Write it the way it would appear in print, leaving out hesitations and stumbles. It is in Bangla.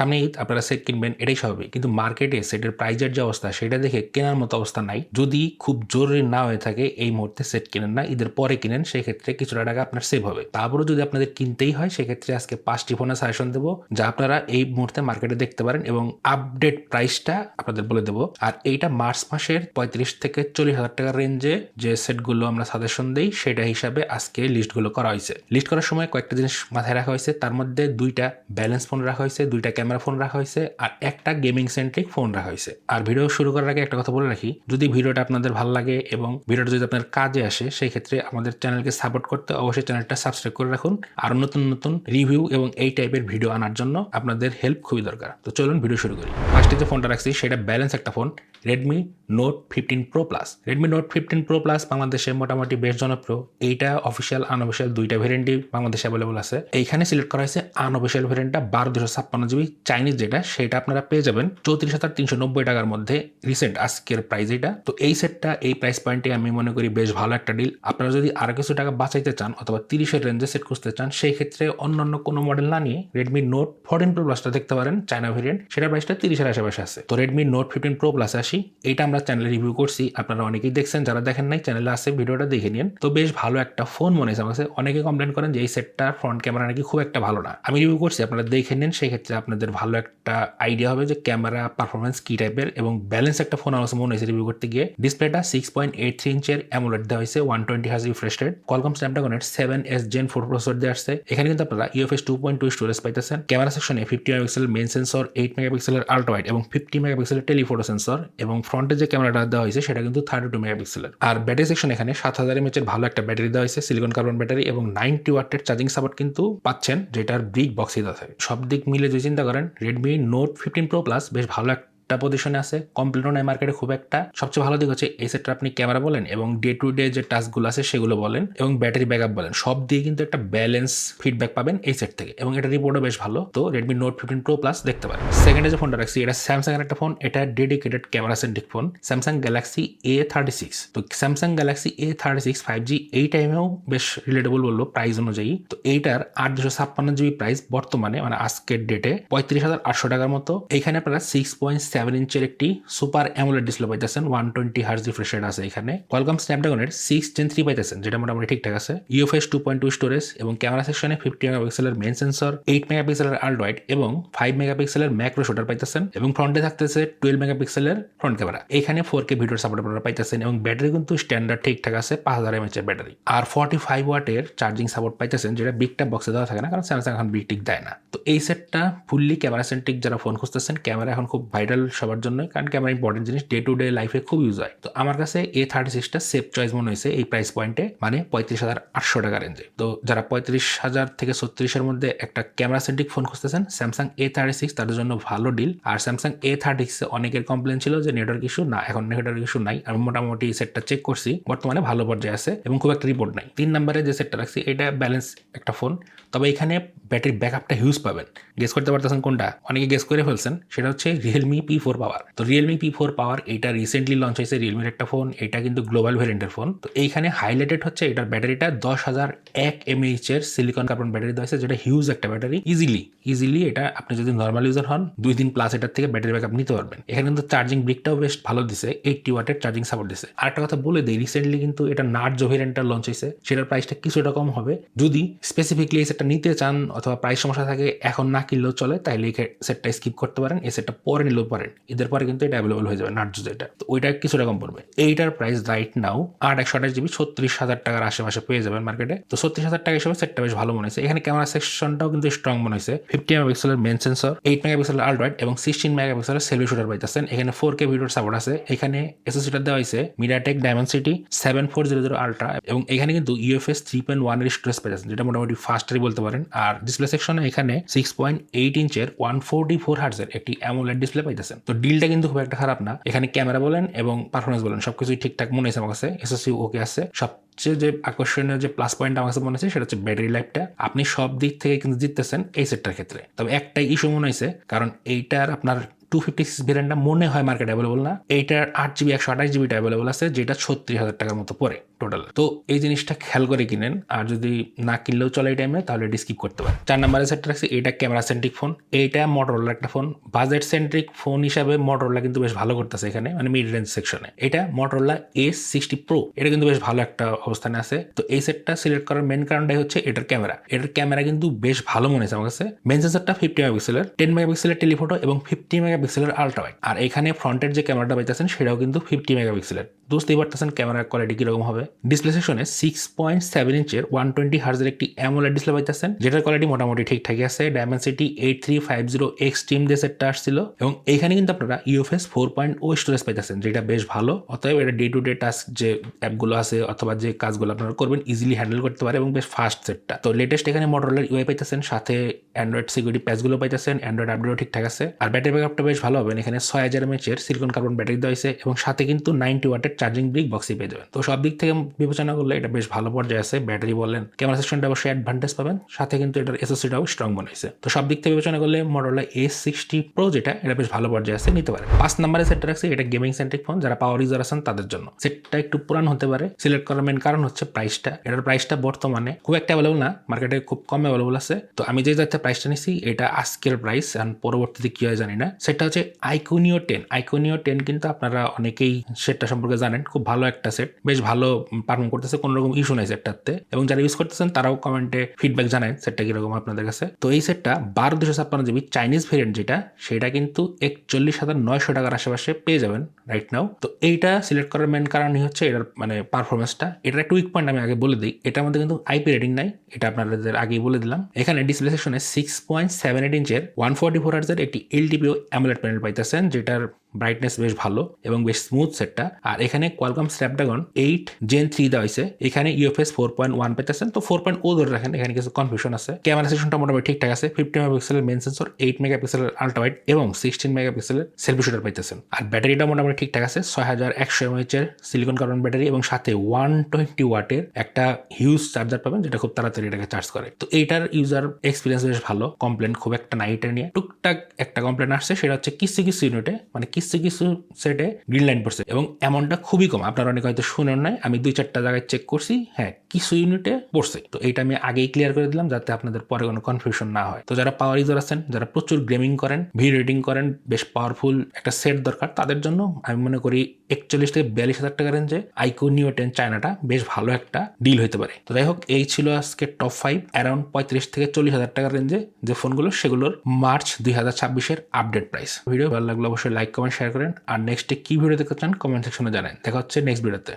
সামনে ঈদ, আপনারা সেট কিনবেন, এটাই স্বাভাবিক। কিন্তু মার্কেটে সেটের প্রাইজের যে অবস্থা সেটা দেখে কেনার মতো অবস্থা নাই। যদি খুব জরুরি না হয়ে থাকে এই মুহূর্তে সেট কিনেন না, ঈদের পরে কিনেন, সেক্ষেত্রে কিছুটা টাকা আপনার সেভ হবে। তারপরে যদি আপনাদের কিনতেই হয় সেক্ষেত্রে আজকে 5টি ফোনের সাজেশন দেবো যা আপনারা এই মুহূর্তে মার্কেটে দেখতে পারেন এবং আপডেট প্রাইসটা আপনাদের বলে দেবো। আর এইটা মার্চ মাসের 35 থেকে 40,000 টাকার রেঞ্জে যে সেটগুলো আমরা সাজেশন দিই সেটা হিসাবে আজকে লিস্টগুলো করা হয়েছে। লিস্ট করার সময় কয়েকটা জিনিস মাথায় রাখা হয়েছে। তার মধ্যে 2টা ব্যালেন্স ফোন রাখা হয়েছে, 2টা ক্যামেরা ফোন রাখা হয়েছে আর একটা গেমিং সেন্ট্রিক ফোন রাখা হয়েছে। আর ভিডিও শুরু করার আগে একটা কথা বলে রাখি, যদি ভিডিওটা আপনাদের ভালো লাগে এবং ভিডিওটা যদি আপনার কাজে আসে সেই ক্ষেত্রে আমাদের চ্যানেলকে সাপোর্ট করতে অবশ্যই চ্যানেলটা সাবস্ক্রাইব করে রাখুন। আর নতুন নতুন রিভিউ এবং এই টাইপের ভিডিও আনার জন্য আপনাদের হেল্প খুবই দরকার। তো চলুন ভিডিও শুরু করি। ফার্স্টে যে ফোনটা রাখছি সেটা ব্যালেন্স একটা phone, Redmi note 15 pro plus. Redmi note 15 pro plus বাংলাদেশে মোটামুটি বেশ জনপ্রিয়। এইটা অফিসিয়াল আনঅফিসিয়াল 2টা ভেরিয়েন্টই বাংলাদেশে অ্যাভেলেবল আছে। এইখানে সিলেক্ট করা হয়েছে আনঅফিসিয়াল ভেরিয়েন্টটা 12/256 GB চাইনিজ, যেটা সেটা আপনারা পেয়ে যাবেন 34,390 টাকার মধ্যে। রিসেন্ট আজকের প্রাইস এটা। তো এই সেটটা এই প্রাইস পয়েন্টে আমি মনে করি বেশ ভালো একটা ডিল। আপনারা যদি আরো কিছু টাকা বাঁচাইতে চান অথবা 30-এর রেঞ্জে সেট খুঁজতে চান সেই ক্ষেত্রে অন্যান্য কোনো মডেল না নিয়ে রেডমি নোট 14 প্রো প্লাসটা দেখতে পারেন, চায়না ভেরিয়েন্ট। সেটার প্রাইসটা 30-এর আশেপাশে আছে। তো রেডমি নোট 15 প্রো প্লাস আসি, এইটা আমরা চ্যানেলে রিভিউ করছি, আপনারা অনেকেই দেখছেন, যারা দেখেন নাই চ্যানেলে আছে, ভিডিওটা দেখে নিন। তো বেশ ভালো একটা ফোন মনে হয়েছে আমার কাছে। অনেকে কমপ্লেন করেন যে এই সেটটার ফ্রন্ট ক্যামেরা নাকি খুব একটা ভালো না। আমি রিভিউ করছি, আপনারা দেখে নিন, সেই ক্ষেত্রে আপনাদের ভালো একটা আইডিয়া হবে যে ক্যামেরা পারফরমেন্স কি টাইপের। এবং ব্যালেন্স একটা ফোন আমার কাছে মনে হয়েছে রিভিউ করতে গিয়ে। ডিসপ্লেটা 6.83 ইঞ্চের অ্যামোলেড দেওয়া হয়েছে, 120Hz রিফ্রেশ রেট, কোয়ালকম স্ন্যাপড্রাগনের 7S Gen 4 প্রসেসর দিয়ে আসছে। এখানে কিন্তু আপনারা UFS 2.2 স্টোরেজ পাইতেছেন। ক্যামেরা সেকশনে 50 মেগাপিক্সেল মেইন সেন্সর, 8 মেগাপিক্সেলের আল্ট্রা ওয়াইড এবং 50 মেগাপিক্সেলের টেলিফোটো সেন্সর, এবং ফ্রন্টে যে ক্যামেরাটা দেওয়া হয়েছে সেটা কিন্তু 32 মেগাপিক্সেলের। আর ব্যাটারি সেকশন এখানে 7000 mAh এর ভালো একটা ব্যাটারি দেওয়া হয়েছে, সিলিকন কার্বন ব্যাটারি, এবং 90 ওয়াটের চার্জিং সাপোর্ট কিন্তু পাচ্ছেন, যেটার ব্রিক বক্সই দেওয়া থাকে। সব দিক মিলে যদি চিন্তা করেন রেডমি নোট 15 প্রো প্লাস বেশ ভালো একটা পজিশনে আছে, কমপ্লিটও নাই মার্কেটে খুব একটা। সবচেয়ে ভালো দিক হচ্ছে এই সেটটা আপনি ক্যামেরা বলেন এবং ডে টু ডে যে টাস্কগুলো আছে সেগুলো বলেন এবং ব্যাটারি ব্যাকআপ বলেন, সব দিয়ে কিন্তু একটা ব্যালেন্স ফিডব্যাক পাবেন এই সেট থেকে, এবং এটা রিপোর্টও বেশ ভালো। তো রেডমি নোট 15 প্রো প্লাস দেখতে পারেন। সেকেন্ডে যে ফোনটা রাখছি এটা স্যামসাং এর একটা ফোন, এটা dedicated camera centric phone, Samsung Galaxy A36। তো স্যামসাং গ্যালাক্সি A36 5G এই টাইমেও বেশ রিলেটেবল বললো প্রাইস অনুযায়ী। তো এইটার 8/256 GB প্রাইস বর্তমানে মানে আজকের ডেটে 35,800 টাকার মতো। এখানে আপনারা 6.7 ইঞ্চের একটি সুপার অ্যামোলেড ডিসপ্লে পাইতেছেন, 120Hz রিফ্রেশ রেট আছে এখানে। কোয়ালকম স্ন্যাপড্রাগনের 6 Gen 3 পাইতেছেন, যেটা মোটামুটি ঠিকঠাক আছে। UFS 2.2 স্টোরেজ এবং ক্যামেরা সেকশনে 50 মেগাপিক্সেলের মেইন সেন্সর, 8 মেগাপিক্সেলের আল্ট্রা ওয়াইড এবং 5 মেগাপিক্সেলের ম্যাক্রো শুটার পাইতেছেন, এবং ফ্রন্টে থাকতেছে 12 মেগাপিক্সেলের ফ্রন্ট ক্যামেরা। এখানে 4K ভিডিওর সাপোর্ট আপনারা পাইতেছেন, এবং ব্যাটারি কিন্তু স্ট্যান্ডার্ড ঠিকঠাক আছে, 5000 mAh এর ব্যাটারি। আর 45 ওয়াটের চার্জিং সাপোর্ট পাইতেছেন, যেটা বিগটা বক্সে দেওয়া থাকে না, কারণ স্যামসাং এখন বিগ টিক দেয় না। তো এই সেটটা ফুললি ক্যামেরা সেন্ট্রিক যারা ফোন খুঁজতেছেন, ক্যামেরা এখন খুব ভাইটাল সবার জন্য, কারণ ক্যামেরা ইম্পর্টেন্ট জিনিস, ডে টু ডে লাইফে খুব ইউজ হয়। তো আমার কাছে A36টা সেফ চয়েস মনে হয়েছে এই প্রাইস পয়েন্টে, মানে 35,800 টাকা রেঞ্জে। তো যারা 35,000 থেকে 36-এর মধ্যে একটা ক্যামেরা সেন্ট্রিক ফোন খুঁজতেছেন, স্যামসাং A36 তাদের জন্য ভালো ডিল। আর স্যামসাং A36 অনেকের কমপ্লেন ছিল যে নেটওয়ার্ক ইস্যু, না এখন নেটওয়ার্ক ইস্যু নাই। আমি মোটামুটি সেটটা চেক করছি, বর্তমানে ভালো পর্যায়ে আছে এবং খুব একটা রিপোর্ট নাই। 3 নম্বরে যে সেটটা রাখছি এটা ব্যালেন্স একটা ফোন, তবে এখানে ব্যাটারি ব্যাকআপটা হিউজ পাবেন। গেস করতে পারতেছেন কোনটা? অনেকে গেস করে ফেলছেন, সেটা হচ্ছে রিয়েলমি P4 পাওয়ার। তো রিয়েলমি P4 পাওয়ার এটা রিসেন্টলি লঞ্চ হয়েছে, রিয়েলমির একটা ফোন, এটা কিন্তু গ্লোবাল ভেরিয়েন্টের ফোন। তো এইখানে হাইলাইটেড হচ্ছে এটার ব্যাটারিটা 10,001 mAh এর সিলিকন কার্বন ব্যাটারি দেওয়া হয়েছে, যেটা হিউজ একটা ব্যাটারি। ইজিলি এটা আপনি যদি নর্মাল ইউজার হন 2 দিন প্লাস এটার থেকে ব্যাটারি ব্যাকআপ নিতে পারবেন। এখানে কিন্তু চার্জিং ব্রিকটাও বেশ ভালো দিছে, 80 ওয়াটের চার্জিং সাপোর্ট দিছে। আর একটা কথা বলে দেই, রিসেন্টলি কিন্তু এটা নার্জো ভেরিয়েন্টটা লঞ্চ হয়েছে, সেটার প্রাইসটা কিছুটা কম হবে। যদি স্পেসিফিকলি এই সেটটা নিতে চান অথবা প্রাইস সমস্যা থাকে, এখন না কিনলেও চলে, তাইলে এই সেটটা স্কিপ করতে পারেন, এই সেটটা পরে নিলেও পারেন। এদের পরে কিন্তু এটা অ্যাভেলেবল হয়ে যাবে নার্জো যেটা, তো ওইটা কিছুটা কম পড়বে। এইটার প্রাইস রাইট নাও 8/128 GB 36,000 টাকার আশেপাশে পেয়ে যাবেন মার্কেটে। তো 36,000 টাকা হিসেবে সেটটা বেশ ভালো মনে হয়েছে। এখানে ক্যামেরা সেকশনটাও কিন্তু স্ট্রং মনে হয়েছে, 50 মেগাপিক্সেলের মেইন সেন্সর, 8 মেগাপিক্সেলের আল্ট্রা ওয়াইড এবং 16 মেগাপিক্সেলের সেলফি শুটার পাইতেছেন। এখানে 4K ভিডিওর সাপোর্ট আছে। এখানে এসওসিটা দেওয়া হয়েছে মিডিয়াটেক ডায়মেনসিটি 7400 আল্ট্রা, এবং এখানে কিন্তু UFS 3.1 এর স্টোরেজ পাইতেছেন, যেটা মোটামুটি ফাস্টারই বলতে পারেন। আর ডিসপ্লে সেকশনে এখানে 6.8 ইঞ্চের 144Hz এর একটি অ্যামোলেড ডিসপ্লে পাইতেছেন। তো ডিলটা কিন্তু খুব একটা খারাপ না। এখানে ক্যামেরা বলেন এবং পারফরমেন্স বলেন সবকিছুই ঠিকঠাক মনে হয়েছে আমার কাছে। এসওসি ওকে আছে। সবচেয়ে যে আকর্ষণীয় যে প্লাস পয়েন্ট আমার কাছে মনে হয়েছে সেটা হচ্ছে ব্যাটারি লাইফটা। আপনি সব দিক থেকে কিন্তু জিততেছেন এই সেটটার ক্ষেত্রে। তবে একটাই ইস্যু মনে হয়েছে, কারণ এইটার আপনার 256 ভেরিয়েন্টটা মনে হয় মার্কেট অ্যাভেলেবল না। এইটার 8GB 128GB অ্যাভেলেবল আছে, যেটা 36,000 টাকার মতো পড়ে। টোটাল। তো এই জিনিসটা খেয়াল করে কিনেন, আর যদি না কিনলেও চলে এই টাইমে তাহলে এটি স্কিপ করতে পারেন। 4 নম্বরে সেটটা রাখছি, এটা ক্যামেরা সেন্ট্রিক ফোন, এইটা মোটরোলার একটা ফোন। বাজেট সেন্ট্রিক ফোন হিসাবে মোটরোলা কিন্তু বেশ ভালো করতেছে এখানে, মানে মিড রেঞ্জ সেকশনে। এটা মোটরোলা A60 Pro, এটা কিন্তু বেশ ভালো একটা অবস্থানে আছে। তো এই সেটটা সিলেক্ট করার মেন কারণটাই হচ্ছে এটার ক্যামেরা কিন্তু বেশ ভালো মনে হয়েছে আমার কাছে। মেন সেন্সরটা 50 মেগাপিক্সেলের, 10 মেগাপিক্সেলের টেলিফোটো এবং 50 মেগাপিক্সেলের আল্ট্রা ওয়াইড। আর এখানে ফ্রন্টের যে ক্যামেরাটা পাইতেছেন সেটাও কিন্তু 50 মেগাপিক্সেলের। বুঝতেই পারতেছেন ক্যামেরার কোয়ালিটি কিরকম হবে। ডিসপ্লে সেকশনে 6.7 ইঞ্চের 120 হার্জের একটি অ্যামোলেড ডিসপ্লে পাইতেছেন, যেটার কোয়ালিটি মোটামুটি ঠিকঠাকই আছে। ডায়মেনসিটি 8350 এক্সট্রিম দিয়ে সেটটা আসছিল, এবং এইখানে কিন্তু আপনারা UFS 4.0 স্টোরেজ পাইতেছেন, যেটা বেশ ভালো। অতএব এটা ডে টু ডে টাস্ক যে অ্যাপগুলো আছে অথবা যে কাজগুলো আপনারা করবেন ইজিলি হ্যান্ডেল করতে পারে এবং বেশ ফাস্ট সেটটা। তো লেটেস্ট এখানে মোটরোলার UI পাইতেছেন, সাথে অ্যান্ড্রয়েড সিকিউরিটি প্যাচগুলো পাইতেছেন, অ্যান্ড্রয়েড আপডেটও ঠিকঠাক আছে। আর ব্যাটারি ব্যাকআপটা বেশ ভালো হবে। এখানে 6000 mAh সিলিকন কার্বন ব্যাটারি দেওয়া হয়েছে, এবং সাথে কিন্তু 90 ওয়াটের চার্জিং ব্রিক বক্সই পেয়ে যাবেন। তো সব দিক থেকে বিবেচনা করলে এটা বেশ ভালো পর্যায়ে আছে। ব্যাটারি বলেন, ক্যামেরা সেকশনটা অবশ্যই অ্যাডভান্টেজ পাবেন, সাথে কিন্তু এটার SoC-টাও স্ট্রং বানাইছে। তো সব দিক থেকে বিবেচনা করলে মোটরোলা A60 Pro যেটা, এটা বেশ ভালো পর্যায়ে আছে, নিতে পারেন। 5 নম্বরে সেটটা রাখছি, এটা গেমিং সেন্ট্রিক ফোন, যারা পাওয়ার ইউজার আছেন তাদের জন্য। সেটটা একটু পুরান হতে পারে, সিলেক্ট করার মেন কারণ হচ্ছে প্রাইসটা। এটার প্রাইসটা বর্তমানে খুব একটা অ্যাভেলেবল না, মার্কেটে খুব কম অ্যাভেলেবল আছে। তো আমি যে যাতে প্রাইসটা নিছি এটা আজকের প্রাইস, এখন পরবর্তীতে কি হয় জানি না। সেটটা হচ্ছে আইকোনিও 10 কিন্তু আপনারা অনেকেই সেটটা সম্পর্কে জানেন, খুব ভালো একটা সেট, বেশ ভালো পারফর্ম করতেছে, কোনো রকম ইস্যু নাই সেটটাতে। এবং যারা ইউজ করতেছেন তারাও কমেন্টে ফিডব্যাক জানান সেটটা কিরকম আপনাদের কাছে। তো এই সেটটা 12/256 GB চাইনিজ ভেরিয়েন্ট যেটা, সেটা কিন্তু 41,900 টাকার আশেপাশে পেয়ে যাবেন রাইট নাও। তো এইটা সিলেক্ট করার মেন কারণই হচ্ছে এটার মানে পারফরমেন্সটা। এটার একটা উইক পয়েন্ট আমি আগে বলে দিই, এটার মধ্যে কিন্তু IP রেটিং নাই, এটা আপনাদের আগেই বলে দিলাম। এখানে ডিসপ্লে সেকশনে 6.78 ইঞ্চের 144 হার্টজের একটি LTPO অ্যামোলেড প্যানেল পাইতেছেন, যেটার ব্রাইটনেস বেশ ভালো এবং বেশ স্মুথ সেটটা। আর এখানে কোয়ালকম স্ন্যাপড্রাগন 8 Gen 3 দেওয়া হয়েছে। এখানে UFS 4.1 পেতেছেন, তো 4.0 ধরে রাখেন, এখানে কিছু কনফিউশন আছে। ক্যামেরা সেকশনটা মোটামুটি ঠিকঠাক আছে, 50 মেগাপিক্সেলের মেন সেন্সর, 8 মেগাপিক্সেলের আল্ট্রা ওয়াইড এবং 16 মেগাপিক্সেলের সেলফি শুটার পাইতেছেন। আর ব্যাটারিটা মোটামুটি ঠিকঠাক আছে, 6100 mAh এর সিলিকন কার্বন ব্যাটারি এবং সাথে 120 ওয়াটের একটা হিউজ চার্জার পাবেন, যেটা খুব তাড়াতাড়ি এটাকে চার্জ করে। তো এইটার ইউজার এক্সপিরিয়েন্স বেশ ভালো, কমপ্লেন খুব একটা নাই এটা নিয়ে। টুকটাক একটা কমপ্লেন আসছে, সেটা হচ্ছে কিছু ইউনিটে, মানে কিছু সেটে গ্রিন লাইন পড়ছে, এবং এমনটা খুবই কম। আপনারা অনেক হয়তো শুনেন নাই, আমি 2-4টা জায়গায় চেক করছি, হ্যাঁ কিছু ইউনিটে পড়ছে। তো এইটা আমি আগেই ক্লিয়ার করে দিলাম যাতে আপনাদের পরে কোনো কনফিউশন না হয়। তো যারা পাওয়ার ইউজার আছেন, যারা প্রচুর গেমিং করেন, ভিডিও এডিটিং করেন, বেশ পাওয়ারফুল একটা সেট দরকার, তাদের জন্য আমি মনে করি 41 থেকে 42,000 টাকা রেঞ্জে আইকোনিও 10 চায়নাটা বেশ ভালো একটা ডিল হতে পারে। তো যাই হোক, এই ছিল আজকে টপ 5 অ্যারাউন্ড 35 থেকে 40,000 টাকার রেঞ্জে যে ফোনগুলো, সেগুলোর মার্চ 2026-এর আপডেট প্রাইস। ভিডিও ভালো লাগলে অবশ্যই লাইক কমেন্ট শেয়ার করেন, আর নেক্সটে কি ভিডিও দেখতে চান কমেন্ট সেকশনে জানান। দেখা হচ্ছে নেক্সট ভিডিওতে।